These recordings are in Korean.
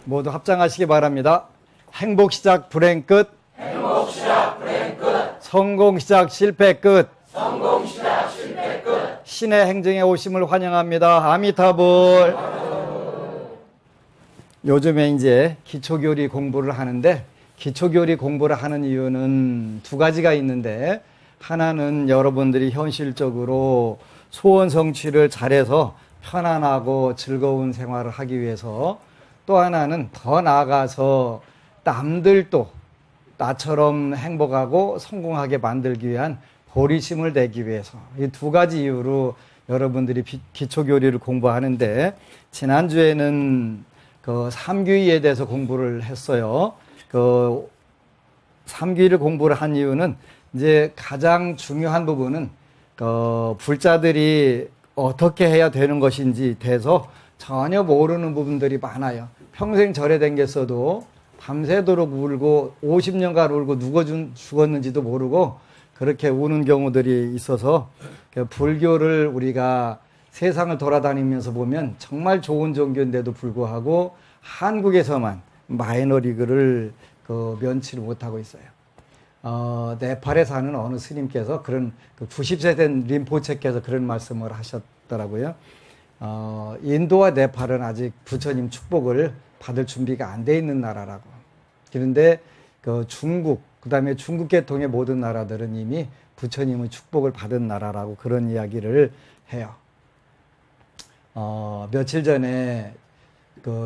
모두 합장하시기 바랍니다. 행복 시작 불행 끝. 행복 시작 불행 끝. 성공 시작 실패 끝. 성공 시작 실패 끝. 신의 행정에 오심을 환영합니다. 아미타불. 요즘에 이제 기초교리 공부를 하는데, 기초교리 공부를 하는 이유는 두 가지가 있는데, 하나는 여러분들이 현실적으로 소원 성취를 잘해서 편안하고 즐거운 생활을 하기 위해서, 또 하나는 더 나아가서 남들도 나처럼 행복하고 성공하게 만들기 위한 보리심을 내기 위해서, 이 두 가지 이유로 여러분들이 기초교리를 공부하는데, 지난주에는 그 삼귀에 대해서 공부를 했어요. 그 삼귀를 공부를 한 이유는 이제 가장 중요한 부분은 불자들이 어떻게 해야 되는 것인지 대해서 전혀 모르는 부분들이 많아요. 평생 절에 댕겼어도 밤새도록 울고 50년간 울고 누가 죽었는지도 모르고 그렇게 우는 경우들이 있어서, 불교를 우리가 세상을 돌아다니면서 보면 정말 좋은 종교인데도 불구하고 한국에서만 마이너리그를 면치를 못하고 있어요. 네팔에 사는 어느 스님께서 그런 90세 된 림포체께서 그런 말씀을 하셨더라고요. 인도와 네팔은 아직 부처님 축복을 받을 준비가 안 돼 있는 나라라고. 그런데 중국, 그다음에 중국 계통의 모든 나라들은 이미 부처님의 축복을 받은 나라라고 그런 이야기를 해요. 며칠 전에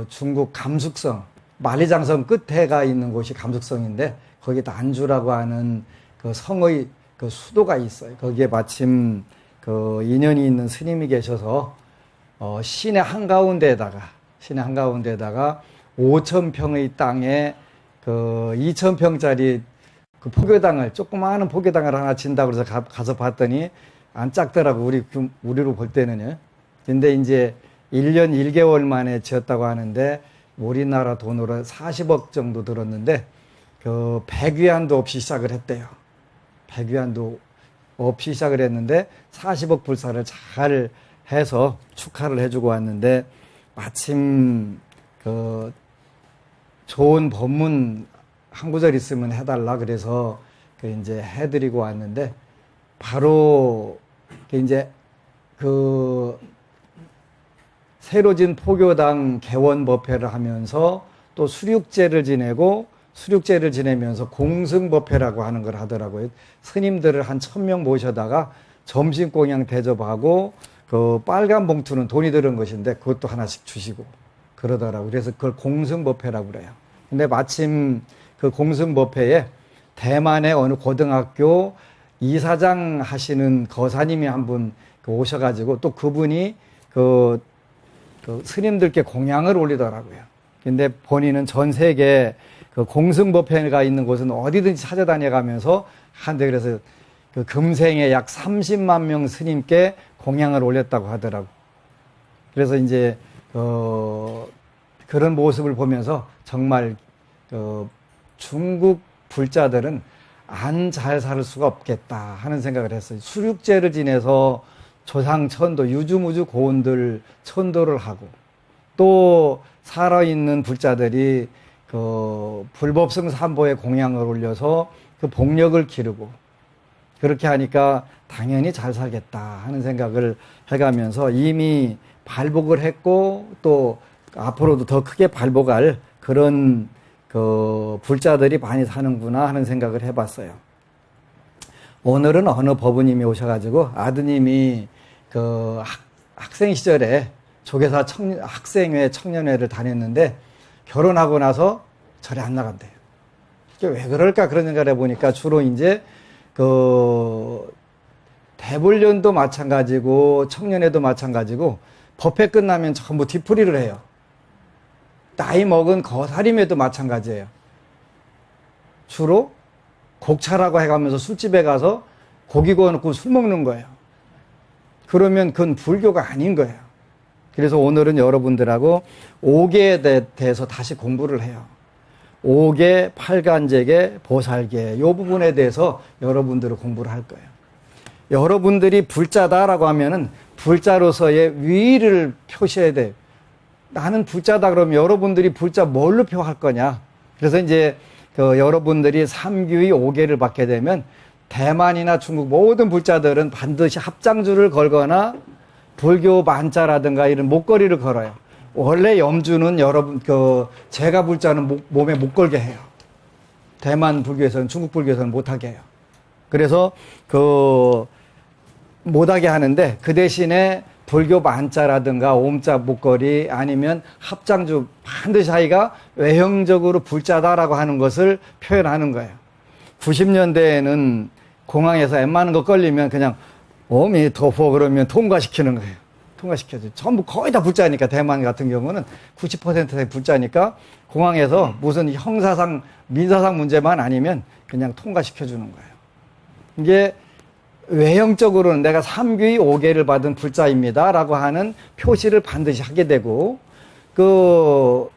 중국 감숙성, 만리장성 끝에가 있는 곳이 감숙성인데, 거기에 난주라고 하는 성의 수도가 있어요. 거기에 마침 인연이 있는 스님이 계셔서 시내 한가운데에다가 5,000평의 땅에 2,000평짜리 포교당을, 조그마한 포교당을 하나 진다고 해서 가서 봤더니 안 작더라고, 우리로 볼 때는요. 근데 이제 1년 1개월 만에 지었다고 하는데, 우리나라 돈으로 40억 정도 들었는데, 100위안도 없이 시작을 했대요. 100위안도 없이 시작을 했는데, 40억 불사를 잘 해서 축하를 해주고 왔는데, 마침 좋은 법문 한 구절 있으면 해달라 그래서 이제 해드리고 왔는데, 바로 이제 새로 진 포교당 개원 법회를 하면서 또 수륙제를 지내면서 공승법회라고 하는 걸 하더라고요. 스님들을 한 1,000명 모셔다가 점심 공양 대접하고, 빨간 봉투는 돈이 들은 것인데 그것도 하나씩 주시고 그러더라고요. 그래서 그걸 공승법회라고 그래요. 근데 마침 그 공승법회에 대만의 어느 고등학교 이사장 하시는 거사님이 한 분 오셔가지고, 또 그분이 스님들께 공양을 올리더라고요. 근데 본인은 전 세계 공승법회가 있는 곳은 어디든지 찾아다녀가면서 한데, 그래서 금생에 약 30만 명 스님께 공양을 올렸다고 하더라고요. 그래서 이제 그런 모습을 보면서 정말 중국 불자들은 안 잘 살 수가 없겠다 하는 생각을 했어요. 수륙제를 지내서 조상 천도, 유주무주 고운들 천도를 하고, 또 살아있는 불자들이 불법성 삼보에 공양을 올려서 그 복력을 기르고, 그렇게 하니까 당연히 잘 살겠다 하는 생각을 해가면서 이미 발복을 했고, 또 앞으로도 더 크게 발복할 그런 불자들이 많이 사는구나 하는 생각을 해봤어요. 오늘은 어느 법우님이 오셔가지고, 아드님이 학생 시절에 조계사 학생회 청년회를 다녔는데 결혼하고 나서 절에 안 나간대요. 이게 왜 그럴까 그런 생각을 해보니까, 주로 이제 대불련도 마찬가지고 청년회도 마찬가지고 법회 끝나면 전부 뒤풀이를 해요. 나이 먹은 거사림회도 마찬가지예요. 주로 곡차라고 해가면서 술집에 가서 고기 구워놓고 술 먹는 거예요. 그러면 그건 불교가 아닌 거예요. 그래서 오늘은 여러분들하고 옥에 대해서 다시 공부를 해요. 옥계, 팔간제계, 보살계, 이 부분에 대해서 여러분들은 공부를 할 거예요. 여러분들이 불자다라고 하면은 불자로서의 위를 표시해야 돼요. 나는 불자다 그러면 여러분들이 불자 뭘로 표할 거냐? 그래서 이제 여러분들이 3규의 5개를 받게 되면 대만이나 중국 모든 불자들은 반드시 합장주를 걸거나 불교 만자라든가 이런 목걸이를 걸어요. 원래 염주는 여러분 제가 불자는 몸에 못 걸게 해요. 대만 불교에서는, 중국 불교에서는 못하게 해요. 그래서 못하게 하는데, 그 대신에 불교 만자라든가 옴자 목걸이 아니면 합장주 반드시 하기가 외형적으로 불자다라고 하는 것을 표현하는 거예요. 90년대에는 공항에서 웬만한 거 걸리면 그냥 오미토포 그러면 통과시키는 거예요. 통과시켜줘. 전부 거의 다 불자니까, 대만 같은 경우는 90%의 불자니까 공항에서 무슨 형사상, 민사상 문제만 아니면 그냥 통과시켜주는 거예요. 이게 외형적으로는 내가 3규의 5개를 받은 불자입니다 라고 하는 표시를 반드시 하게 되고, 또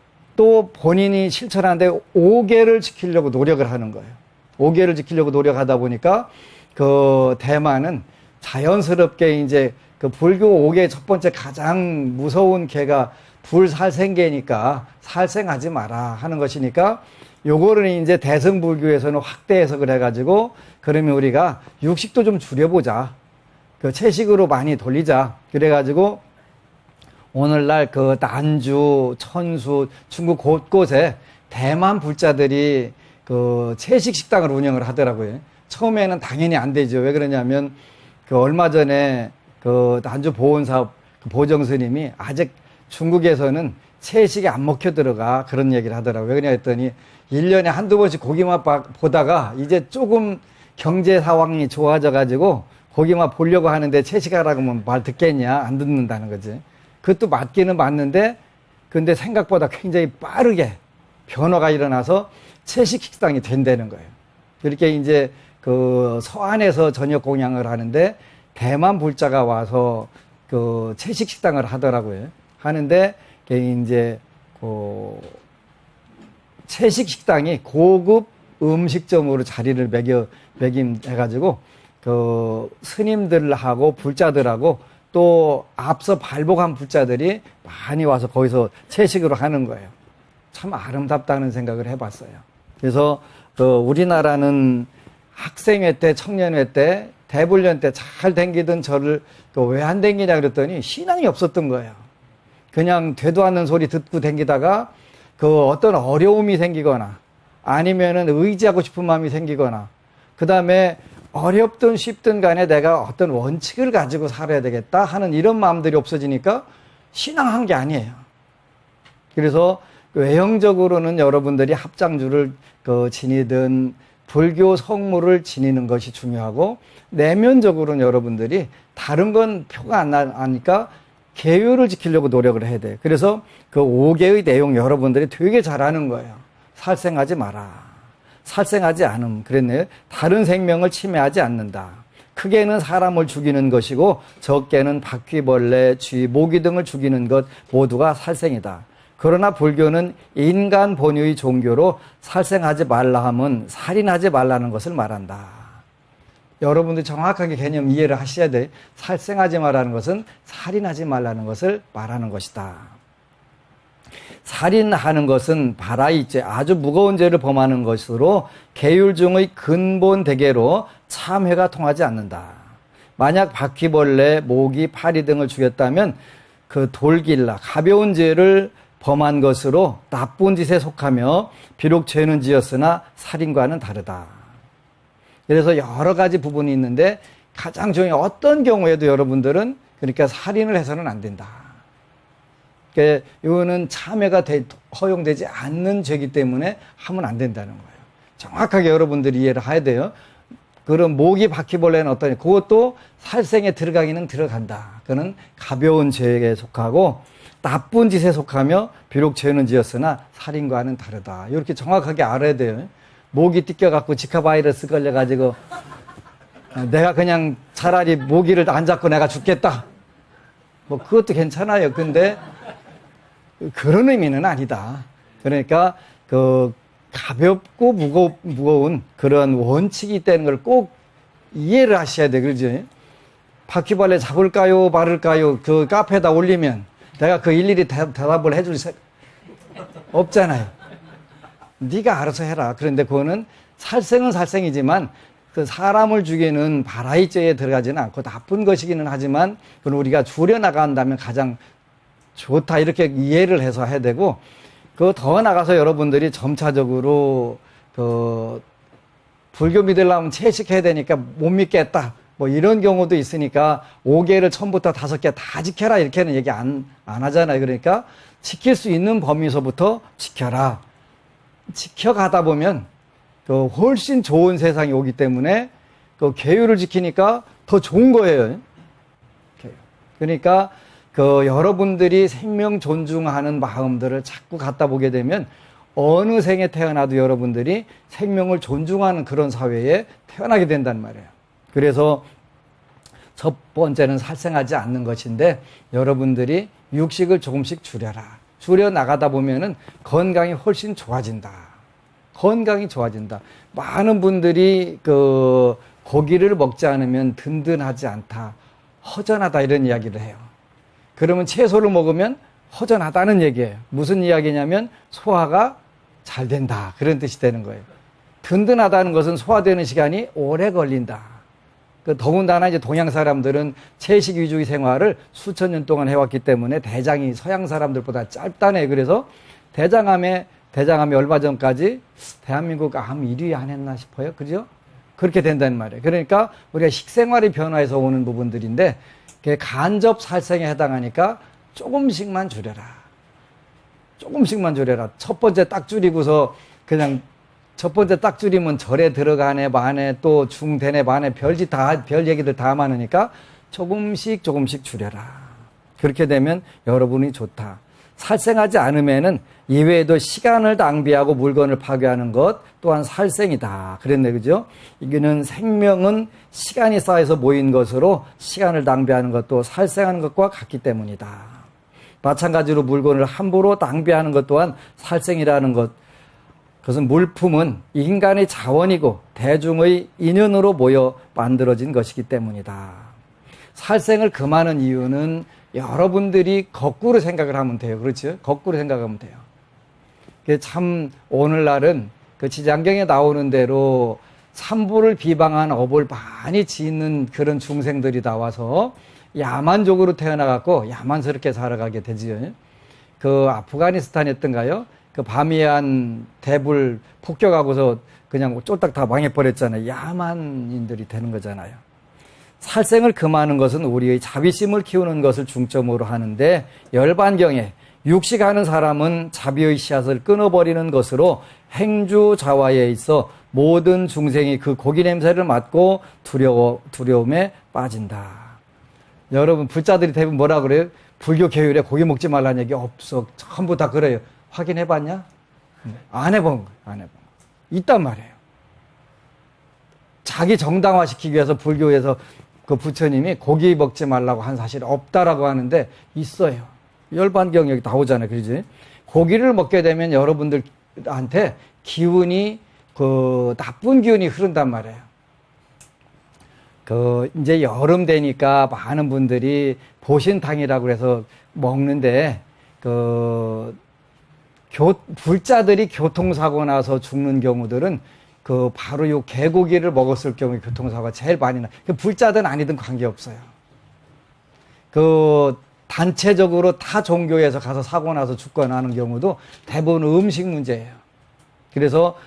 본인이 실천하는데 5개를 지키려고 노력을 하는 거예요. 5개를 지키려고 노력하다 보니까 대만은 자연스럽게 이제 불교 5개 첫 번째 가장 무서운 개가 불살생계니까 살생하지 마라 하는 것이니까, 요거를 이제 대승불교에서는 확대 해석을 해가지고, 그러면 우리가 육식도 좀 줄여보자. 채식으로 많이 돌리자. 그래가지고, 오늘날 난주, 천수, 중국 곳곳에 대만 불자들이 채식 식당을 운영을 하더라고요. 처음에는 당연히 안 되죠. 왜 그러냐면, 얼마 전에 난주 보훈사업 보정 스님이 아직 중국에서는 채식이 안 먹혀 들어가 그런 얘기를 하더라고요. 왜 그러냐 했더니 1년에 한두 번씩 고기만 보다가 이제 조금 경제 상황이 좋아져 가지고 고기만 보려고 하는데 채식하라고 하면 말 듣겠냐? 안 듣는다는 거지. 그것도 맞기는 맞는데, 근데 생각보다 굉장히 빠르게 변화가 일어나서 채식 식당이 된다는 거예요. 이렇게 이제 서안에서 저녁 공양을 하는데 대만 불자가 와서 채식 식당을 하더라고요. 하는데 이제 채식 식당이 고급 음식점으로 자리를 매김해가지고 스님들하고 불자들하고 또 앞서 발복한 불자들이 많이 와서 거기서 채식으로 하는 거예요. 참 아름답다는 생각을 해봤어요. 그래서 우리나라는 학생회 때, 청년회 때, 대불련 때 잘 댕기던 저를 왜 안 댕기냐 그랬더니 신앙이 없었던 거예요. 그냥 되도 않는 소리 듣고 댕기다가 어떤 어려움이 생기거나 아니면은 의지하고 싶은 마음이 생기거나, 그 다음에 어렵든 쉽든 간에 내가 어떤 원칙을 가지고 살아야 되겠다 하는 이런 마음들이 없어지니까 신앙한 게 아니에요. 그래서 외형적으로는 여러분들이 합장주를 지니든 불교 성물을 지니는 것이 중요하고, 내면적으로는 여러분들이 다른 건 표가 안 나니까 계율을 지키려고 노력을 해야 돼요. 그래서 5개의 내용 여러분들이 되게 잘하는 거예요. 살생하지 마라. 살생하지 않음. 그랬네요. 다른 생명을 침해하지 않는다. 크게는 사람을 죽이는 것이고 적게는 바퀴벌레, 쥐, 모기 등을 죽이는 것 모두가 살생이다. 그러나 불교는 인간 본유의 종교로 살생하지 말라 함은 살인하지 말라는 것을 말한다. 여러분들 정확하게 개념 이해를 하셔야 돼. 살생하지 말라는 것은 살인하지 말라는 것을 말하는 것이다. 살인하는 것은 바라이죄, 아주 무거운 죄를 범하는 것으로 계율 중의 근본 대계로 참회가 통하지 않는다. 만약 바퀴벌레, 모기, 파리 등을 죽였다면 돌길라, 가벼운 죄를 범한 것으로 나쁜 짓에 속하며 비록 죄는 지었으나 살인과는 다르다. 그래서 여러 가지 부분이 있는데 가장 중요한 어떤 경우에도 여러분들은 그러니까 살인을 해서는 안 된다. 그러니까 이거는 참회가 허용되지 않는 죄이기 때문에 하면 안 된다는 거예요. 정확하게 여러분들이 이해를 해야 돼요. 그런 모기, 바퀴벌레는 어떠냐? 그것도 살생에 들어가기는 들어간다. 그거는 가벼운 죄에 속하고 나쁜 짓에 속하며 비록 죄는 지었으나 살인과는 다르다. 이렇게 정확하게 알아야 돼요. 모기 뜯겨갖고 지카 바이러스 걸려가지고 내가 그냥 차라리 모기를 안 잡고 내가 죽겠다. 뭐 그것도 괜찮아요. 근데 그런 의미는 아니다. 그러니까 가볍고 무거운 그런 원칙이 있다는 걸 꼭 이해를 하셔야 돼. 그러죠? 바퀴벌레 잡을까요? 말을까요? 카페에다 올리면 내가 그 일일이 대답을 해줄 없잖아요. 네가 알아서 해라. 그런데 그거는 살생은 살생이지만 그 사람을 죽이는 바라이죄에 들어가지는 않고 나쁜 것이기는 하지만 그건 우리가 줄여나간다면 가장 좋다 이렇게 이해를 해서 해야 되고, 그 더 나가서 여러분들이 점차적으로 그 불교 믿으려면 채식해야 되니까 못 믿겠다 뭐 이런 경우도 있으니까 5개를 처음부터 5개 다 지켜라 이렇게는 얘기 안 하잖아요. 그러니까 지킬 수 있는 범위서부터 지켜라. 지켜가다 보면 그 훨씬 좋은 세상이 오기 때문에 그 계율을 지키니까 더 좋은 거예요. 그러니까 그 여러분들이 생명 존중하는 마음들을 자꾸 갖다 보게 되면 어느 생에 태어나도 여러분들이 생명을 존중하는 그런 사회에 태어나게 된단 말이에요. 그래서 첫 번째는 살생하지 않는 것인데, 여러분들이 육식을 조금씩 줄여라. 줄여 나가다 보면은 건강이 훨씬 좋아진다. 건강이 좋아진다. 많은 분들이 그 고기를 먹지 않으면 든든하지 않다, 허전하다 이런 이야기를 해요. 그러면 채소를 먹으면 허전하다는 얘기예요. 무슨 이야기냐면 소화가 잘 된다 그런 뜻이 되는 거예요. 든든하다는 것은 소화되는 시간이 오래 걸린다. 더군다나 이제 동양 사람들은 채식 위주의 생활을 수천 년 동안 해왔기 때문에 대장이 서양 사람들보다 짧다네. 그래서 대장암이 얼마 전까지 대한민국 암 1위 안 했나 싶어요. 그죠? 그렇게 된다는 말이에요. 그러니까 우리가 식생활이 변화해서 오는 부분들인데, 간접 살생에 해당하니까 조금씩만 줄여라. 조금씩만 줄여라. 첫 번째 딱 줄이고서 그냥 첫 번째 딱 줄이면 절에 들어가네 마네 또 중되네 마네 별 얘기들 다 많으니까 조금씩 줄여라. 그렇게 되면 여러분이 좋다. 살생하지 않으면은 이외에도 시간을 낭비하고 물건을 파괴하는 것 또한 살생이다. 그랬네, 그죠? 이거는 생명은 시간이 쌓여서 모인 것으로 시간을 낭비하는 것도 살생하는 것과 같기 때문이다. 마찬가지로 물건을 함부로 낭비하는 것 또한 살생이라는 것. 그것은 물품은 인간의 자원이고 대중의 인연으로 모여 만들어진 것이기 때문이다. 살생을 금하는 이유는 여러분들이 거꾸로 생각을 하면 돼요. 그렇죠? 거꾸로 생각하면 돼요. 참 오늘날은 그 지장경에 나오는 대로 산부를 비방한 업을 많이 짓는 그런 중생들이 나와서 야만족으로 태어나갖고 야만스럽게 살아가게 되지요. 그 아프가니스탄이었던가요? 그 바미안 대불 폭격하고서 그냥 쫄딱 다 망해버렸잖아요. 야만인들이 되는 거잖아요. 살생을 금하는 것은 우리의 자비심을 키우는 것을 중점으로 하는데, 열반경에 육식하는 사람은 자비의 씨앗을 끊어버리는 것으로 행주자화에 있어 모든 중생이 그 고기 냄새를 맡고 두려움에 빠진다. 여러분 불자들이 대부분 뭐라 그래요? 불교 계율에 고기 먹지 말라는 얘기 없어. 전부 다 그래요. 확인해봤냐? 안 해본 거예요. 안 해본 거예요. 있단 말이에요. 자기 정당화시키기 위해서 불교에서 그 부처님이 고기 먹지 말라고 한 사실이 없다라고 하는데 있어요. 열반경 여기 나오잖아요. 그러지? 고기를 먹게 되면 여러분들한테 기운이, 그 나쁜 기운이 흐른단 말이에요. 이제 여름 되니까 많은 분들이 보신탕이라고 해서 먹는데, 불자들이 교통사고 나서 죽는 경우들은 바로 요 개고기를 먹었을 경우에 교통사고가 제일 많이 나. 불자든 아니든 관계없어요. 단체적으로 타 종교에서 가서 사고 나서 죽거나 하는 경우도 대부분 음식 문제예요. 그래서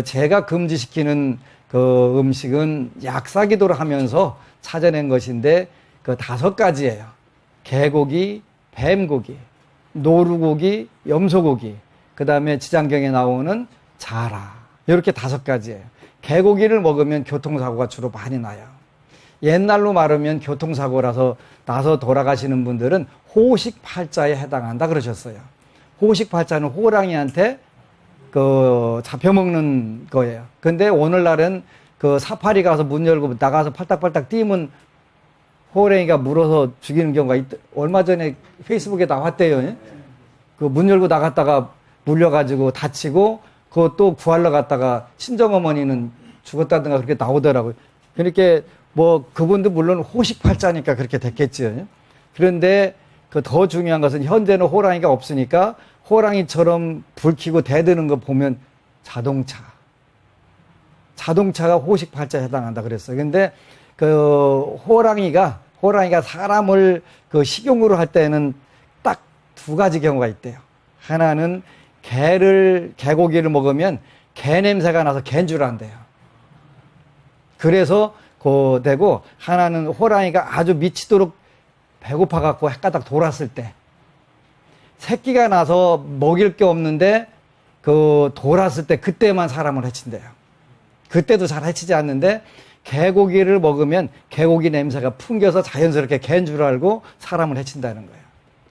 제가 금지시키는 음식은 약사기도를 하면서 찾아낸 것인데 5가지예요. 개고기, 뱀고기, 노루고기, 염소고기, 그 다음에 지장경에 나오는 자라. 이렇게 5가지예요. 개고기를 먹으면 교통사고가 주로 많이 나요. 옛날로 말하면 교통사고라서 나서 돌아가시는 분들은 호식팔자에 해당한다 그러셨어요. 호식팔자는 호랑이한테 잡혀먹는 거예요. 근데 오늘날은 사파리 가서 문 열고 나가서 팔딱팔딱 뛰면 호랑이가 물어서 죽이는 경우가 얼마 전에 페이스북에 나왔대요. 문 열고 나갔다가 물려가지고 다치고, 그것도 구하러 갔다가 친정어머니는 죽었다든가 그렇게 나오더라고요. 그러니까 그분도 물론 호식팔자니까 그렇게 됐겠죠. 그런데 그 더 중요한 것은 현재는 호랑이가 없으니까 호랑이처럼 불 켜고 대드는 거 보면 자동차가 호식 발자에 해당한다 그랬어요. 근데 그 호랑이가 사람을 그 식용으로 할 때는 딱 두 가지 경우가 있대요. 하나는 개고기를 먹으면 개 냄새가 나서 개인 줄 안대요. 그래서 되고, 하나는 호랑이가 아주 미치도록 배고파갖고 헷가닥 돌았을 때, 새끼가 나서 먹일 게 없는데 돌았을 때 그때만 사람을 해친대요. 그때도 잘 해치지 않는데 개고기를 먹으면 개고기 냄새가 풍겨서 자연스럽게 개인 줄 알고 사람을 해친다는 거예요.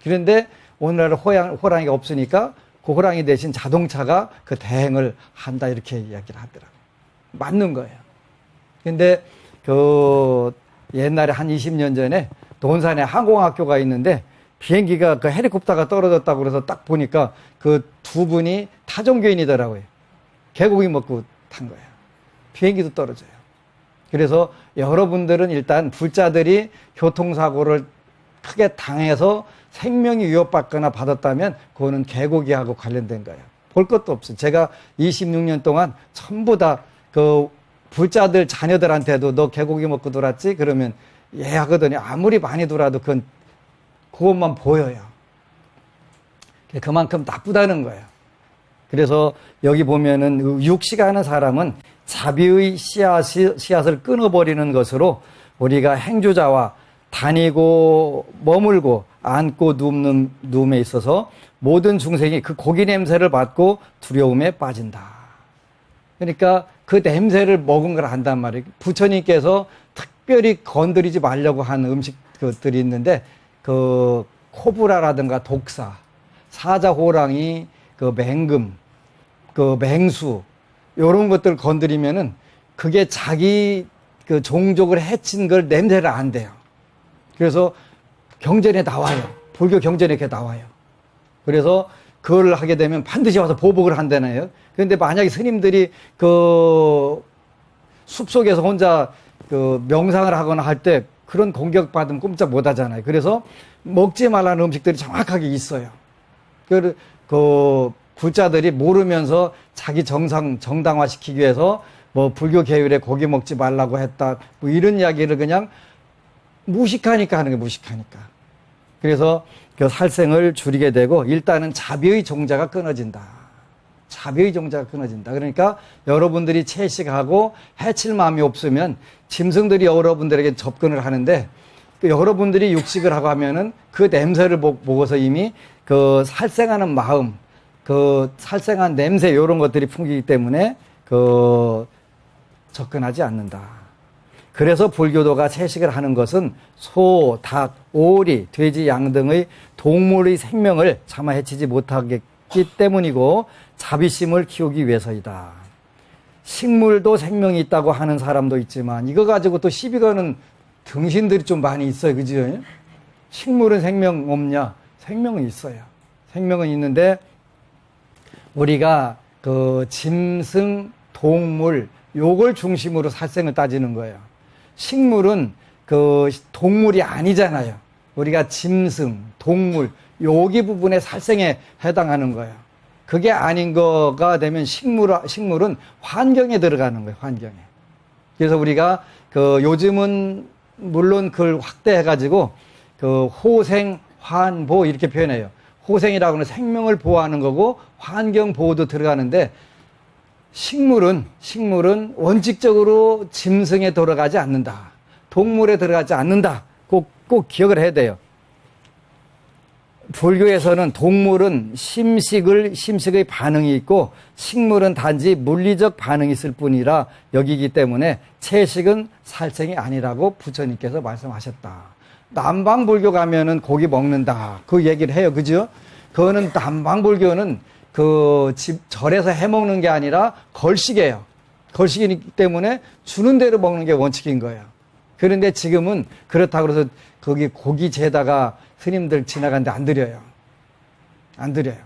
그런데 오늘날 호랑이가 없으니까 그 호랑이 대신 자동차가 그 대행을 한다 이렇게 이야기를 하더라고요. 맞는 거예요. 근데 옛날에 한 20년 전에 논산에 항공학교가 있는데 비행기가 그 헬리콥터가 떨어졌다고 그래서 딱 보니까 그 두 분이 타종교인이더라고요. 개고기 먹고 탄 거예요. 비행기도 떨어져요. 그래서 여러분들은 일단 불자들이 교통사고를 크게 당해서 생명이 위협받거나 받았다면 그거는 개고기하고 관련된 거예요. 볼 것도 없어요. 제가 26년 동안 전부 다 그 불자들 자녀들한테도 너 개고기 먹고 돌았지? 그러면 예 하거든요. 아무리 많이 돌아도 그것만 보여요. 그만큼 나쁘다는 거예요. 그래서 여기 보면은 육시가 하는 사람은 자비의 씨앗을 끊어버리는 것으로 우리가 행주자와 다니고 머물고 앉고 눕음에 있어서 모든 중생이 그 고기 냄새를 맡고 두려움에 빠진다. 그러니까 그 냄새를 먹은 걸 안단 말이에요. 부처님께서 특별히 건드리지 말려고 한 음식들이 있는데 코브라라든가 독사, 사자호랑이, 맹금, 맹수 이런 것들 건드리면은 그게 자기 종족을 해친 걸 냄새를 안 돼요. 그래서 경전에 나와요. 불교 경전에 이렇게 나와요. 그래서 그걸 하게 되면 반드시 와서 보복을 한다네요. 그런데 만약에 스님들이 숲속에서 혼자 명상을 하거나 할 때 그런 공격받으면 꼼짝 못 하잖아요. 그래서 먹지 말라는 음식들이 정확하게 있어요. 불자들이 모르면서 자기 정당화시키기 위해서 불교 계율에 고기 먹지 말라고 했다. 이런 이야기를 그냥 무식하니까 하는 거예요. 무식하니까. 그래서 살생을 줄이게 되고 일단은 자비의 종자가 끊어진다. 자비의 종자가 끊어진다. 그러니까 여러분들이 채식하고 해칠 마음이 없으면 짐승들이 여러분들에게 접근을 하는데 여러분들이 육식을 하고 하면은 그 냄새를 보고서 이미 살생하는 마음, 살생한 냄새 이런 것들이 풍기기 때문에 접근하지 않는다. 그래서 불교도가 채식을 하는 것은 소, 닭, 오리, 돼지, 양 등의 동물의 생명을 차마 해치지 못하겠기 때문이고 자비심을 키우기 위해서이다. 식물도 생명이 있다고 하는 사람도 있지만 이거 가지고 또 시비 거는 등신들이 좀 많이 있어요. 그죠? 식물은 생명 없냐? 생명은 있어요. 생명은 있는데 우리가 짐승, 동물 요걸 중심으로 살생을 따지는 거예요. 식물은 동물이 아니잖아요. 우리가 짐승, 동물 여기 부분에 살생에 해당하는 거예요. 그게 아닌 거가 되면 식물은 환경에 들어가는 거예요. 환경에. 그래서 우리가 요즘은 물론 그걸 확대해가지고 호생, 환보 이렇게 표현해요. 호생이라고 하는 생명을 보호하는 거고 환경 보호도 들어가는데 식물은 원칙적으로 짐승에 들어가지 않는다. 동물에 들어가지 않는다. 꼭 기억을 해야 돼요. 불교에서는 동물은 심식의 반응이 있고 식물은 단지 물리적 반응이 있을 뿐이라 여기기 때문에 채식은 살생이 아니라고 부처님께서 말씀하셨다. 남방불교 가면은 고기 먹는다. 그 얘기를 해요. 그죠? 그거는 남방불교는 절에서 해먹는 게 아니라 걸식이에요. 걸식이기 때문에 주는 대로 먹는 게 원칙인 거예요. 그런데 지금은 그렇다고 해서 거기 고기 재다가 스님들 지나가는데 안 드려요. 안 드려요.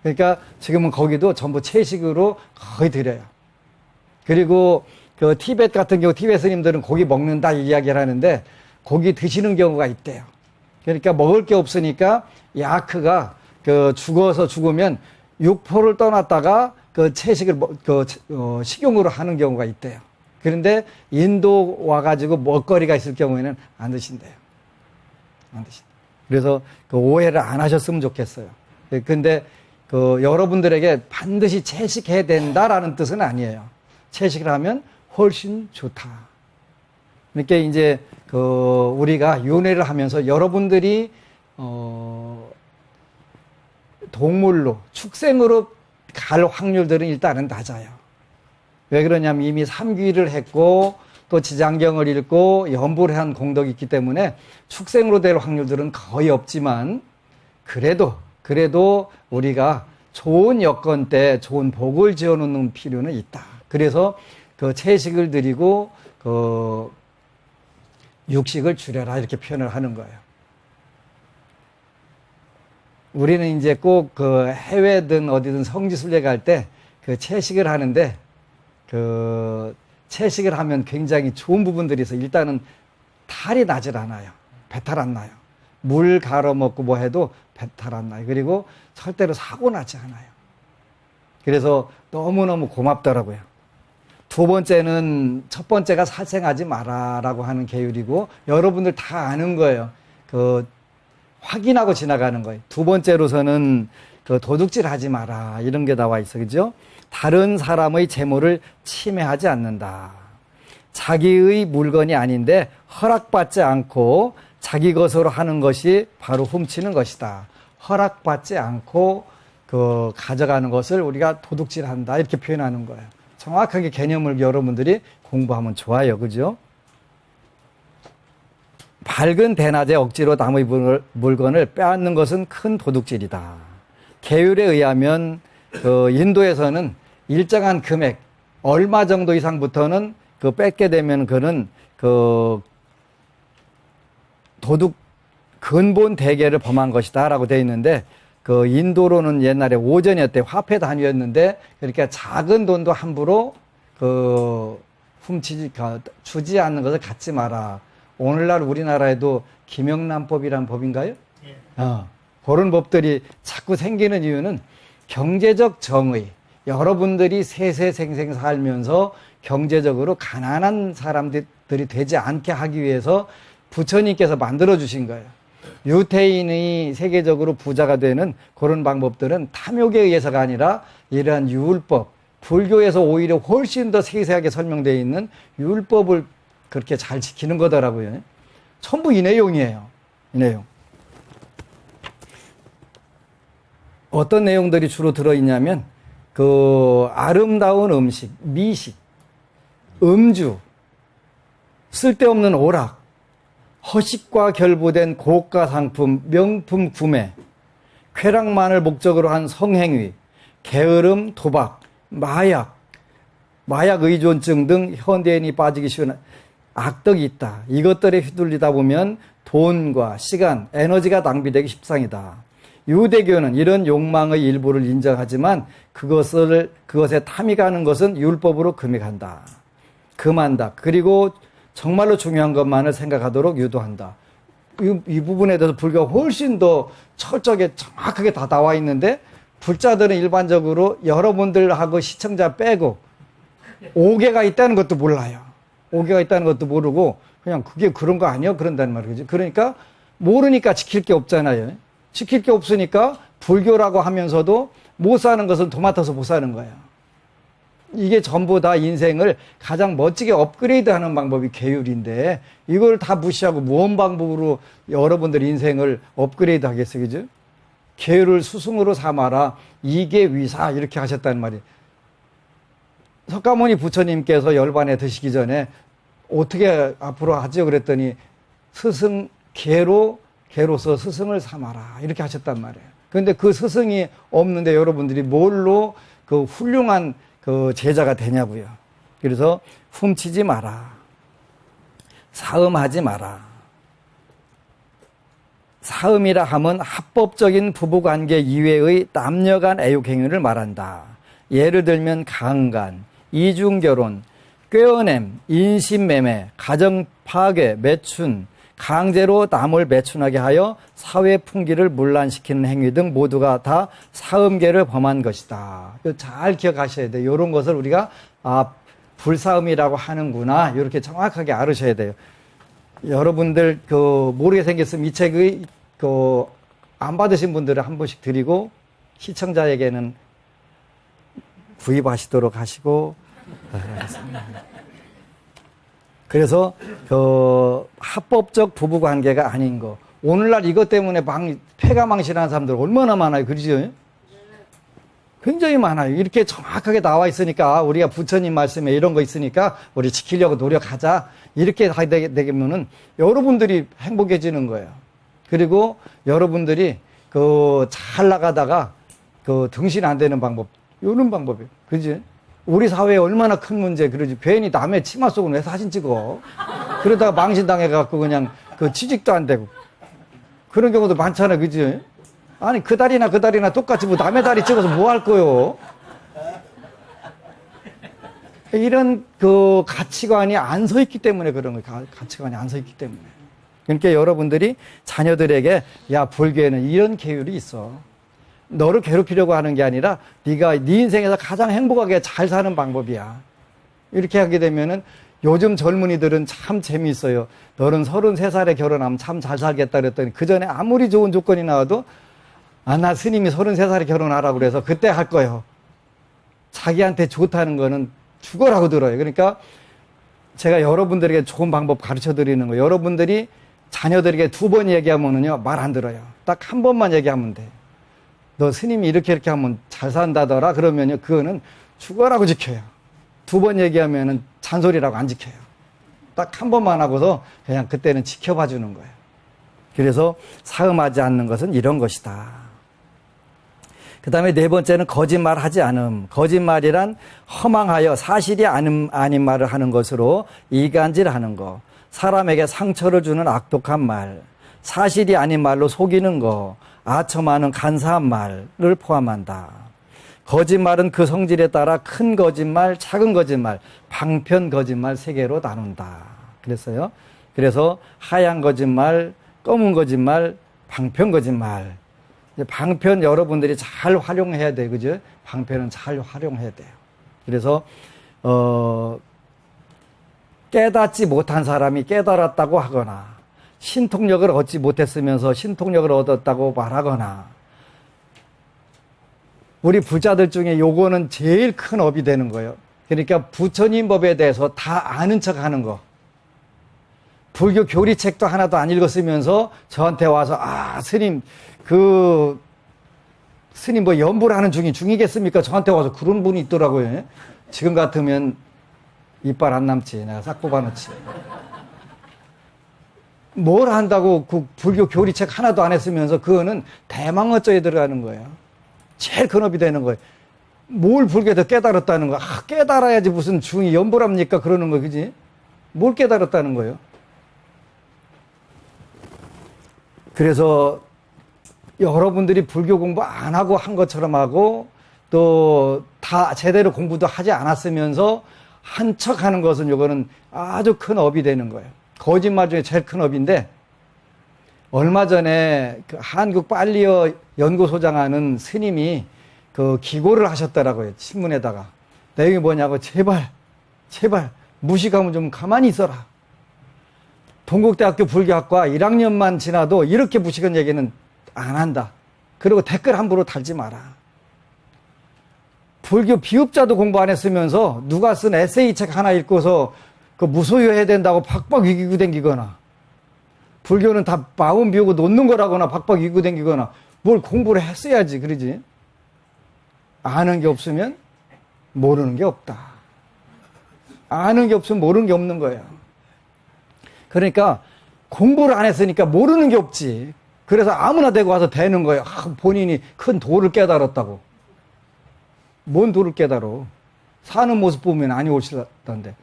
그러니까 지금은 거기도 전부 채식으로 거의 드려요. 그리고 티벳 같은 경우 티벳 스님들은 고기 먹는다 이야기를 하는데 고기 드시는 경우가 있대요. 그러니까 먹을 게 없으니까 야크가 죽어서 죽으면 육포를 떠났다가 채식을 식용으로 하는 경우가 있대요. 그런데 인도 와가지고 먹거리가 있을 경우에는 안 드신대요. 안 드신대요. 그래서 오해를 안 하셨으면 좋겠어요. 근데 여러분들에게 반드시 채식해야 된다라는 뜻은 아니에요. 채식을 하면 훨씬 좋다. 그러니까 이제 우리가 윤회를 하면서 여러분들이 동물로 축생으로 갈 확률들은 일단은 낮아요. 왜 그러냐면 이미 삼귀를 했고 또 지장경을 읽고 연보를 한 공덕이 있기 때문에 축생으로 될 확률들은 거의 없지만 그래도 우리가 좋은 여건 때 좋은 복을 지어놓는 필요는 있다. 그래서 채식을 드리고 육식을 줄여라 이렇게 표현을 하는 거예요. 우리는 이제 꼭 해외든 어디든 성지순례 갈 때 채식을 하는데 채식을 하면 굉장히 좋은 부분들이 있어요. 일단은 탈이 나질 않아요. 배탈 안 나요. 물 갈아 먹고 뭐 해도 배탈 안 나요. 그리고 절대로 사고 나지 않아요. 그래서 너무너무 고맙더라고요. 두 번째는 첫 번째가 살생하지 마라라고 하는 계율이고 여러분들 다 아는 거예요. 확인하고 지나가는 거예요. 두 번째로서는 도둑질 하지 마라 이런 게 나와 있어. 그죠? 다른 사람의 재물을 침해하지 않는다. 자기의 물건이 아닌데 허락받지 않고 자기 것으로 하는 것이 바로 훔치는 것이다. 허락받지 않고 가져가는 것을 우리가 도둑질한다 이렇게 표현하는 거예요. 정확하게 개념을 여러분들이 공부하면 좋아요. 그죠? 밝은 대낮에 억지로 남의 물건을 빼앗는 것은 큰 도둑질이다. 계율에 의하면 인도에서는 일정한 금액 얼마 정도 이상부터는 뺏게 되면 그는 도둑 근본 대계를 범한 것이다 라고 되어 있는데 인도로는 옛날에 오전이었대. 화폐 단위였는데 그러니까 작은 돈도 함부로 주지 않는 것을 갖지 마라. 오늘날 우리나라에도 김영란법이란 법인가요? 예. 그런 법들이 자꾸 생기는 이유는 경제적 정의. 여러분들이 세세생생 살면서 경제적으로 가난한 사람들이 되지 않게 하기 위해서 부처님께서 만들어주신 거예요. 유태인이 세계적으로 부자가 되는 그런 방법들은 탐욕에 의해서가 아니라 이러한 율법, 불교에서 오히려 훨씬 더 세세하게 설명되어 있는 율법을 그렇게 잘 지키는 거더라고요. 전부 이 내용이에요. 이 내용. 어떤 내용들이 주로 들어있냐면 아름다운 음식, 미식, 음주, 쓸데없는 오락, 허식과 결부된 고가 상품, 명품 구매, 쾌락만을 목적으로 한 성행위, 게으름, 도박, 마약 의존증 등 현대인이 빠지기 쉬운 악덕이 있다. 이것들에 휘둘리다 보면 돈과 시간, 에너지가 낭비되기 십상이다. 유대교는 이런 욕망의 일부를 인정하지만 그것에 탐이 가는 것은 율법으로 금한다. 그리고 정말로 중요한 것만을 생각하도록 유도한다. 이 부분에 대해서 불교가 훨씬 더 철저하게 정확하게 다 나와 있는데 불자들은 일반적으로 여러분들하고 시청자 빼고 오개가 있다는 것도 몰라요. 오개가 있다는 것도 모르고 그냥 그게 그런 거 아니야? 그런다는 말이죠. 그러니까 모르니까 지킬 게 없잖아요. 지킬 게 없으니까 불교라고 하면서도 못 사는 것은 도맡아서 못 사는 거예요. 이게 전부 다 인생을 가장 멋지게 업그레이드하는 방법이 계율인데 이걸 다 무시하고 무언 방법으로 여러분들 인생을 업그레이드 하겠어요. 그죠? 계율을 스승으로 삼아라. 이게 위사 이렇게 하셨다는 말이에요. 석가모니 부처님께서 열반에 드시기 전에 어떻게 앞으로 하죠? 그랬더니 개로서 스승을 삼아라 이렇게 하셨단 말이에요. 그런데 그 스승이 없는데 여러분들이 뭘로 훌륭한 제자가 되냐고요. 그래서 훔치지 마라. 사음하지 마라. 사음이라 함은 합법적인 부부관계 이외의 남녀간 애욕행위를 말한다. 예를 들면 강간, 이중결혼, 꾀어냄, 인신매매, 가정파괴, 매춘, 강제로 남을 매춘하게 하여 사회 풍기를 문란시키는 행위 등 모두가 다 사음계를 범한 것이다. 이거 잘 기억하셔야 돼요. 이런 것을 우리가 불사음이라고 하는구나 이렇게 정확하게 알으셔야 돼요. 여러분들 모르게 생겼으면 이 책의 안 받으신 분들은 한 번씩 드리고 시청자에게는 구입하시도록 하시고 하겠습니다. 그래서 합법적 부부 관계가 아닌 거. 오늘날 이것 때문에 폐가 망신하는 사람들 얼마나 많아요. 그러죠? 굉장히 많아요. 이렇게 정확하게 나와 있으니까 우리가 부처님 말씀에 이런 거 있으니까 우리 지키려고 노력하자. 이렇게 하게 되면은 여러분들이 행복해지는 거예요. 그리고 여러분들이 잘 나가다가 등신 안 되는 방법. 이런 방법이에요. 그지? 우리 사회에 얼마나 큰 문제, 그러지. 괜히 남의 치마 속은 왜 사진 찍어? 그러다가 망신당해갖고 그냥 취직도 안 되고. 그런 경우도 많잖아, 그지? 아니, 그 다리나 똑같이 뭐 남의 다리 찍어서 뭐 할 거요? 이런 가치관이 안 서 있기 때문에 그런 거예요. 가치관이 안 서 있기 때문에. 그러니까 여러분들이 자녀들에게, 야, 불교에는 이런 계율이 있어. 너를 괴롭히려고 하는 게 아니라 네가 네 인생에서 가장 행복하게 잘 사는 방법이야. 이렇게 하게 되면은 요즘 젊은이들은 참 재미있어요. 너는 33살에 결혼하면 참 잘 살겠다 그랬더니 그 전에 아무리 좋은 조건이 나와도 나 스님이 33살에 결혼하라고 그래서 그때 할 거예요. 자기한테 좋다는 거는 죽어라고 들어요. 그러니까 제가 여러분들에게 좋은 방법 가르쳐 드리는 거예요. 여러분들이 자녀들에게 2번 얘기하면은요, 말 안 들어요. 딱 한 번만 얘기하면 돼. 너 스님이 이렇게 하면 잘 산다더라 그러면요, 그거는 죽어라고 지켜요. 2번 얘기하면은 잔소리라고 안 지켜요. 딱 한 번만 하고서 그냥 그때는 지켜봐 주는 거예요. 그래서 사음하지 않는 것은 이런 것이다. 그 다음에 4번째는 거짓말하지 않음. 거짓말이란 허망하여 사실이 아닌 말을 하는 것으로 이간질하는 것, 사람에게 상처를 주는 악독한 말, 사실이 아닌 말로 속이는 것, 아첨하는 간사한 말을 포함한다. 거짓말은 그 성질에 따라 큰 거짓말, 작은 거짓말, 방편 거짓말 3개로 나눈다. 그랬어요. 그래서 하얀 거짓말, 검은 거짓말, 방편 거짓말. 방편 여러분들이 잘 활용해야 돼요. 그죠? 방편은 잘 활용해야 돼요. 그래서 깨닫지 못한 사람이 깨달았다고 하거나, 신통력을 얻지 못했으면서 신통력을 얻었다고 말하거나, 우리 부자들 중에 요거는 제일 큰 업이 되는 거예요. 그러니까 부처님 법에 대해서 다 아는 척 하는 거. 불교 교리책도 하나도 안 읽었으면서 저한테 와서, 스님, 스님 뭐 연불 하는 중이겠습니까? 저한테 와서 그런 분이 있더라고요. 지금 같으면 이빨 안 남지. 내가 싹 뽑아놓지. 뭘 한다고 그 불교 교리책 하나도 안 했으면서 그거는 대망어쩌에 들어가는 거예요. 제일 큰 업이 되는 거예요. 뭘 불교에서 깨달았다는 거야. 깨달아야지 무슨 중이 연불합니까? 그러는 거, 그지? 뭘 깨달았다는 거예요? 그래서 여러분들이 불교 공부 안 하고 한 것처럼 하고 또 다 제대로 공부도 하지 않았으면서 한 척 하는 것은 요거는 아주 큰 업이 되는 거예요. 거짓말 중에 제일 큰 업인데, 얼마 전에 그 한국 빨리어 연구소장 하는 스님이 기고를 하셨더라고요. 신문에다가. 내용이 뭐냐고, 제발 무식하면 좀 가만히 있어라. 동국대학교 불교학과 1학년만 지나도 이렇게 무식한 얘기는 안 한다. 그리고 댓글 함부로 달지 마라. 불교 비읍자도 공부 안 했으면서 누가 쓴 에세이 책 하나 읽고서 무소유해야 된다고 박박 이기고 댕기거나, 불교는 다 마음 비우고 놓는 거라거나 박박 이기고 댕기거나, 뭘 공부를 했어야지, 그러지? 아는 게 없으면 모르는 게 없다. 아는 게 없으면 모르는 게 없는 거예요. 그러니까 공부를 안 했으니까 모르는 게 없지. 그래서 아무나 데리고 와서 대는 거예요. 본인이 큰 도를 깨달았다고. 뭔 도를 깨달어? 사는 모습 보면 아니 오시던데.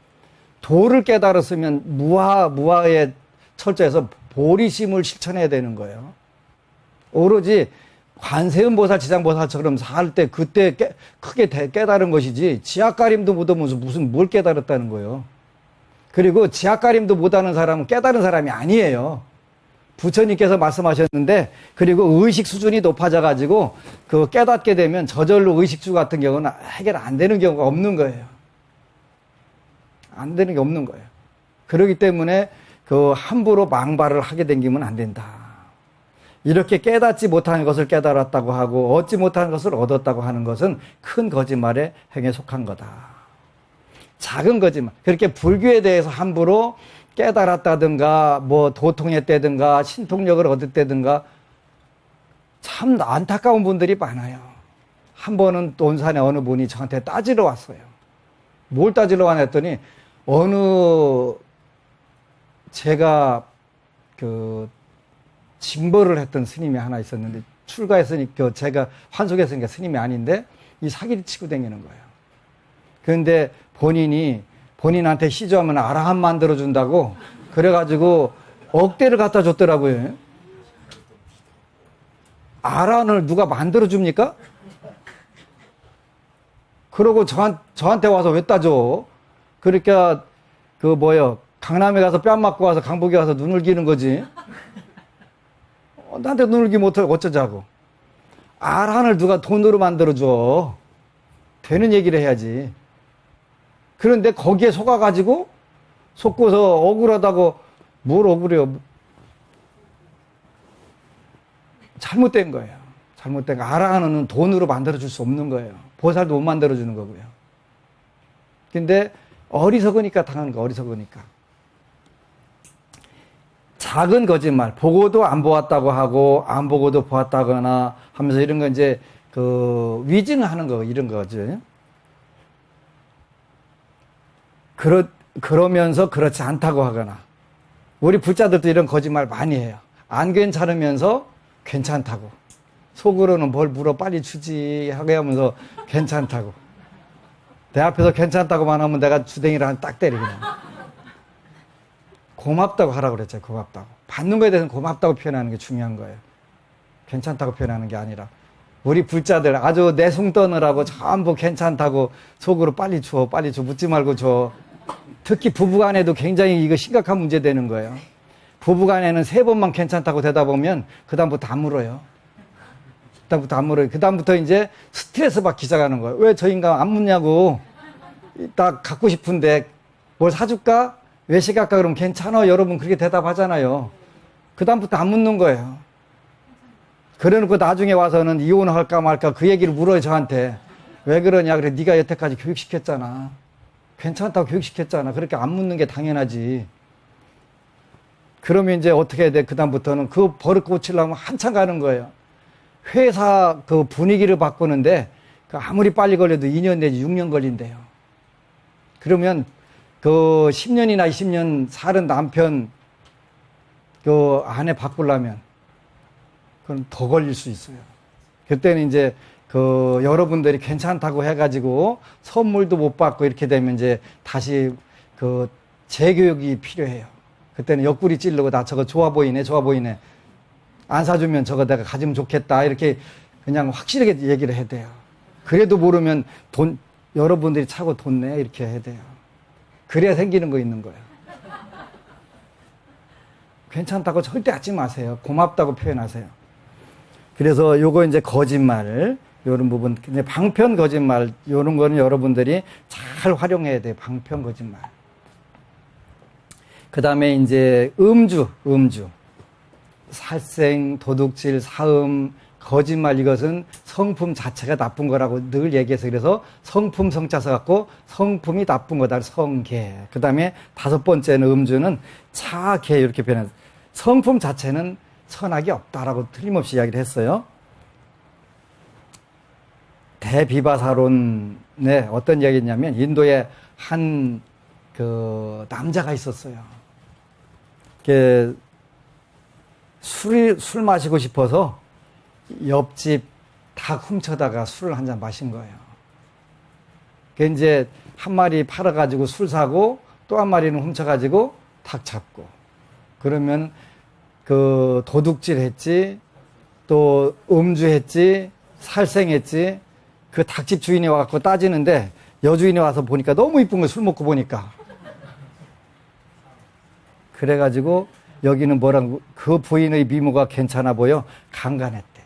도를 깨달았으면 무아에 철저해서 보리심을 실천해야 되는 거예요. 오로지 관세음보살, 지장보살처럼 살 때 그때 크게 깨달은 것이지, 지하가림도 묻으면서 무슨 뭘 깨달았다는 거예요. 그리고 지하가림도 못하는 사람은 깨달은 사람이 아니에요. 부처님께서 말씀하셨는데, 그리고 의식 수준이 높아져가지고 그 깨닫게 되면 저절로 의식주 같은 경우는 해결 안 되는 경우가 없는 거예요. 안 되는 게 없는 거예요. 그렇기 때문에 그 함부로 망발을 하게 댕기면 안 된다. 이렇게 깨닫지 못하는 것을 깨달았다고 하고 얻지 못하는 것을 얻었다고 하는 것은 큰 거짓말의 행에 속한 거다. 작은 거짓말. 그렇게 불교에 대해서 함부로 깨달았다든가 뭐 도통했다든가 신통력을 얻었다든가 참 안타까운 분들이 많아요. 한 번은 논산에 어느 분이 저한테 따지러 왔어요. 뭘 따지러 왔냐 했더니 어느 제가 그 징벌을 했던 스님이 하나 있었는데 출가했으니 제가 환속했으니까 스님이 아닌데 이 사기를 치고 다니는 거예요. 그런데 본인한테 시주하면 아라한 만들어준다고 그래가지고 억대를 갖다 줬더라고요. 아라한을 누가 만들어줍니까? 그러고 저한테 와서 왜 따져? 그러니까 강남에 가서 뺨 맞고 와서 강북에 가서 눈을 기는 거지. 나한테 눈을 기 못하고 어쩌자고. 아라한을 누가 돈으로 만들어줘. 되는 얘기를 해야지. 그런데 거기에 속아가지고 속고서 억울하다고 뭘 억울해요. 잘못된 거예요. 잘못된 거. 아라한은 돈으로 만들어줄 수 없는 거예요. 보살도 못 만들어주는 거고요. 근데 어리석으니까 당하는 거, 어리석으니까. 작은 거짓말, 보고도 안 보았다고 하고, 안 보고도 보았다거나 하면서 이런 거 이제, 위증하는 거, 이런 거죠. 그러면서 그렇지 않다고 하거나, 우리 불자들도 이런 거짓말 많이 해요. 안 괜찮으면서 괜찮다고. 속으로는 뭘 물어 빨리 주지 하게 하면서 괜찮다고. 내 앞에서 괜찮다고만 하면 내가 주댕이를 한 딱 때리거든. 고맙다고 하라고 그랬죠. 고맙다고. 받는 거에 대해서는 고맙다고 표현하는 게 중요한 거예요. 괜찮다고 표현하는 게 아니라. 우리 불자들 아주 내숭 떠느라고 전부 괜찮다고 속으로 빨리 줘, 빨리 줘, 묻지 말고 줘. 특히 부부간에도 굉장히 이거 심각한 문제 되는 거예요. 부부간에는 3번만 괜찮다고 되다 보면 그다음부터 안 물어요. 그다음부터 안 물어요. 그다음부터 이제 스트레스 받기 시작하는 거예요. 왜 저 인간 안 묻냐고. 딱 갖고 싶은데 뭘 사줄까? 외식 할까? 그러면 괜찮아. 여러분 그렇게 대답하잖아요. 그다음부터 안 묻는 거예요. 그래놓고 나중에 와서는 이혼할까 말까 그 얘기를 물어요, 저한테. 왜 그러냐? 그래, 네가 여태까지 교육시켰잖아. 괜찮다고 교육시켰잖아. 그렇게 안 묻는 게 당연하지. 그러면 이제 어떻게 해야 돼? 그다음부터는 그 버릇 고치려면 한참 가는 거예요. 회사 그 분위기를 바꾸는데 아무리 빨리 걸려도 2년 내지 6년 걸린대요. 그러면 그 10년이나 20년 살은 남편 그 아내 바꾸려면 그건 더 걸릴 수 있어요. 그때는 이제 그 여러분들이 괜찮다고 해가지고 선물도 못 받고 이렇게 되면 이제 다시 그 재교육이 필요해요. 그때는 옆구리 찌르고 나 저거 좋아 보이네, 좋아 보이네. 안 사주면 저거 내가 가지면 좋겠다. 이렇게 그냥 확실하게 얘기를 해야 돼요. 그래도 모르면 여러분들이 차고 돈 내. 이렇게 해야 돼요. 그래야 생기는 거 있는 거예요. 괜찮다고 절대 하지 마세요. 고맙다고 표현하세요. 그래서 요거 이제 거짓말, 요런 부분, 근데 방편 거짓말, 요런 거는 여러분들이 잘 활용해야 돼요. 방편 거짓말. 그 다음에 이제 음주. 살생, 도둑질, 사음, 거짓말 이것은 성품 자체가 나쁜 거라고 늘 얘기해서 그래서 성품 성자서 갖고 성품이 나쁜 거다. 성계. 그 다음에 5번째는 음주는 차계 이렇게 표현해서 성품 자체는 선악이 없다라고 틀림없이 이야기를 했어요. 대비바사론에 어떤 이야기냐면 인도에 한 그 남자가 있었어요. 술 마시고 싶어서 옆집 닭 훔쳐다가 술을 한 잔 마신 거예요. 그 이제 한 마리 팔아가지고 술 사고 또 한 마리는 훔쳐가지고 닭 잡고 그러면 그 도둑질 했지 또 음주했지 살생했지 그 닭집 주인이 와갖고 따지는데 여주인이 와서 보니까 너무 이쁜 거 술 먹고 보니까 그래가지고 여기는 뭐라고 그 부인의 미모가 괜찮아 보여 강간했대.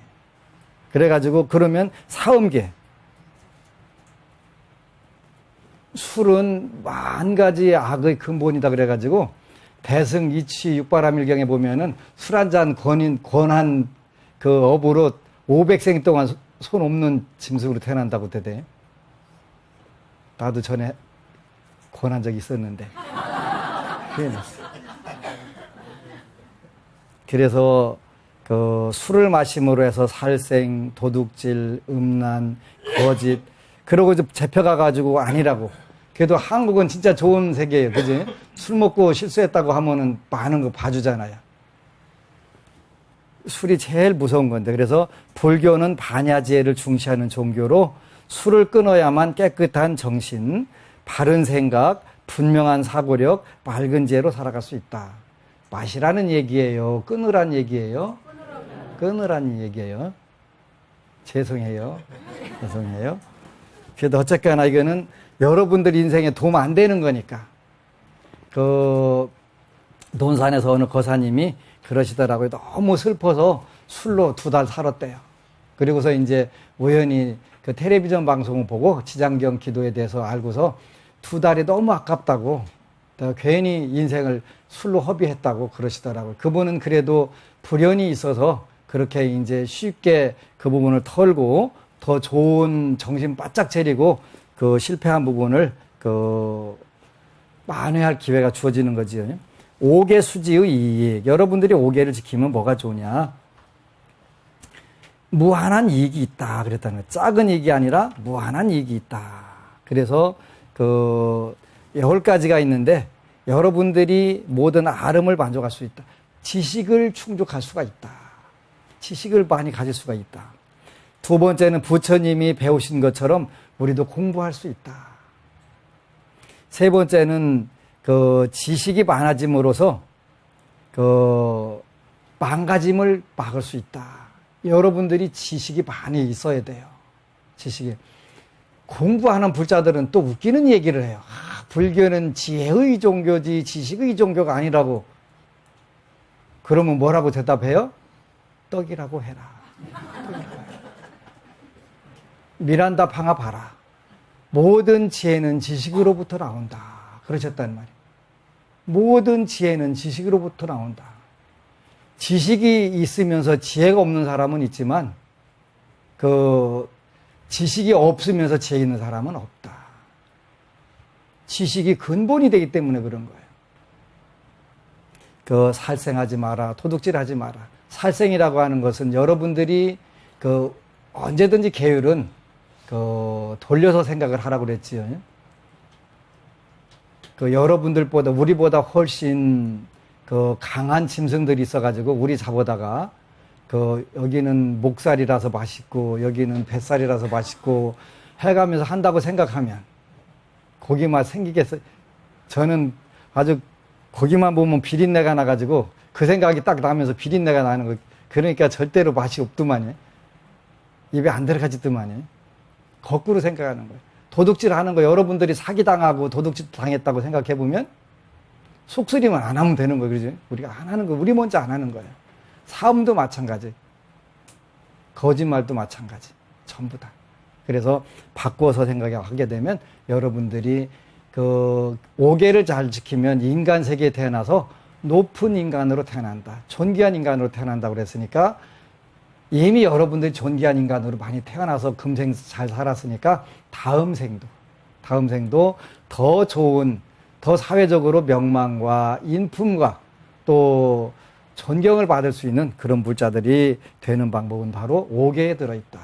그래가지고 그러면 사음계 술은 만 가지 악의 근본이다 그래가지고 대승 이치 육바람일경에 보면은 술 한 잔 권한 그 업으로 500생 동안 손 없는 짐승으로 태어난다고 되대. 나도 전에 권한 적이 있었는데. 그래서 그 술을 마심으로 해서 살생, 도둑질, 음란, 거짓 그러고 이제 잡혀가가지고 아니라고. 그래도 한국은 진짜 좋은 세계예요. 그지? 술 먹고 실수했다고 하면은 많은 거 봐주잖아요. 술이 제일 무서운 건데. 그래서 불교는 반야지혜를 중시하는 종교로 술을 끊어야만 깨끗한 정신, 바른 생각, 분명한 사고력, 맑은 지혜로 살아갈 수 있다. 마시라는 얘기예요? 끊으란 얘기예요? 끊으라는 얘기예요. 죄송해요. 그래도 어쨌거나 이거는 여러분들 인생에 도움 안 되는 거니까. 그 논산에서 어느 거사님이 그러시더라고요. 너무 슬퍼서 술로 2달 살았대요. 그리고서 이제 우연히 그 텔레비전 방송을 보고 지장경 기도에 대해서 알고서 2달이 너무 아깝다고 괜히 인생을 술로 허비했다고 그러시더라고요. 그분은 그래도 불연이 있어서 그렇게 이제 쉽게 그 부분을 털고 더 좋은 정신 바짝 차리고 그 실패한 부분을 그 만회할 기회가 주어지는 거지요. 5개 수지의 이익. 여러분들이 5개를 지키면 뭐가 좋냐? 무한한 이익이 있다. 그랬다는 거예요. 작은 이익이 아니라 무한한 이익이 있다. 그래서 그 10가지가 있는데 여러분들이 모든 아름을 만족할 수 있다. 지식을 충족할 수가 있다. 지식을 많이 가질 수가 있다. 2번째는 부처님이 배우신 것처럼 우리도 공부할 수 있다. 3번째는 그 지식이 많아짐으로써 그 망가짐을 막을 수 있다. 여러분들이 지식이 많이 있어야 돼요. 지식이. 공부하는 불자들은 또 웃기는 얘기를 해요. 불교는 지혜의 종교지 지식의 종교가 아니라고. 그러면 뭐라고 대답해요? 떡이라고 해라. 미란다 방아 봐라. 모든 지혜는 지식으로부터 나온다. 그러셨단 말이에요. 모든 지혜는 지식으로부터 나온다. 지식이 있으면서 지혜가 없는 사람은 있지만 그 지식이 없으면서 지혜 있는 사람은 없다. 지식이 근본이 되기 때문에 그런 거예요. 그 살생하지 마라, 도둑질하지 마라. 살생이라고 하는 것은 여러분들이 그 언제든지 계율은 그 돌려서 생각을 하라고 그랬지요. 그 여러분들보다 우리보다 훨씬 그 강한 짐승들이 있어가지고 우리 잡아다가 그 여기는 목살이라서 맛있고 여기는 뱃살이라서 맛있고 해가면서 한다고 생각하면 고기맛 생기겠어요? 저는 아주 고기만 보면 비린내가 나가지고 그 생각이 딱 나면서 비린내가 나는 거. 그러니까 절대로 맛이 없더만요. 입에 안 들어가지더만요. 거꾸로 생각하는 거예요. 도둑질 하는 거 여러분들이 사기당하고 도둑질 당했다고 생각해보면 속쓰리만 안 하면 되는 거예요. 그러죠? 우리가 안 하는 거, 우리 먼저 안 하는 거예요. 사음도 마찬가지. 거짓말도 마찬가지. 전부 다. 그래서 바꿔서 생각하게 되면 여러분들이 그 5개를 잘 지키면 인간 세계에 태어나서 높은 인간으로 태어난다. 존귀한 인간으로 태어난다고 그랬으니까 이미 여러분들이 존귀한 인간으로 많이 태어나서 금생 잘 살았으니까 다음 생도 더 좋은, 더 사회적으로 명망과 인품과 또 존경을 받을 수 있는 그런 불자들이 되는 방법은 바로 5개에 들어있다.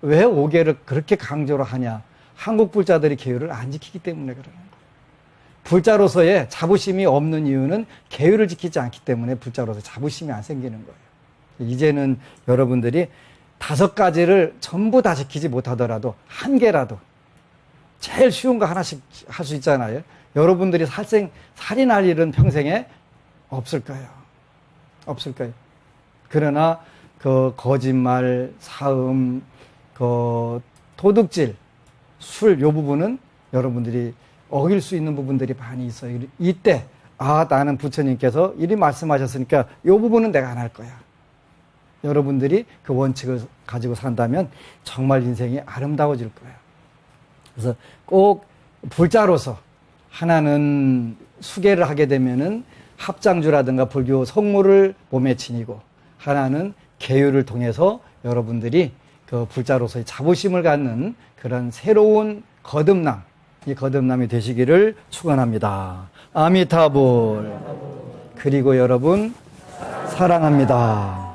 왜 5개를 그렇게 강조를 하냐? 한국 불자들이 계율을 안 지키기 때문에 그러는 거예요. 불자로서의 자부심이 없는 이유는 계율을 지키지 않기 때문에 불자로서 자부심이 안 생기는 거예요. 이제는 여러분들이 5가지를 전부 다 지키지 못하더라도 1개라도 제일 쉬운 거 하나씩 할 수 있잖아요. 여러분들이 살인할 일은 평생에 없을 거예요. 없을 거예요. 그러나 그 거짓말, 사음, 그 도둑질, 술, 요 부분은 여러분들이 어길 수 있는 부분들이 많이 있어요. 이때 나는 부처님께서 이리 말씀하셨으니까 이 부분은 내가 안 할 거야. 여러분들이 그 원칙을 가지고 산다면 정말 인생이 아름다워질 거예요. 그래서 꼭 불자로서 하나는 수계를 하게 되면은 합장주라든가 불교 성물을 몸에 지니고, 하나는 계율을 통해서 여러분들이 그 불자로서의 자부심을 갖는 그런 새로운 거듭남, 이 거듭남이 되시기를 축원합니다. 아미타불. 그리고 여러분 사랑합니다.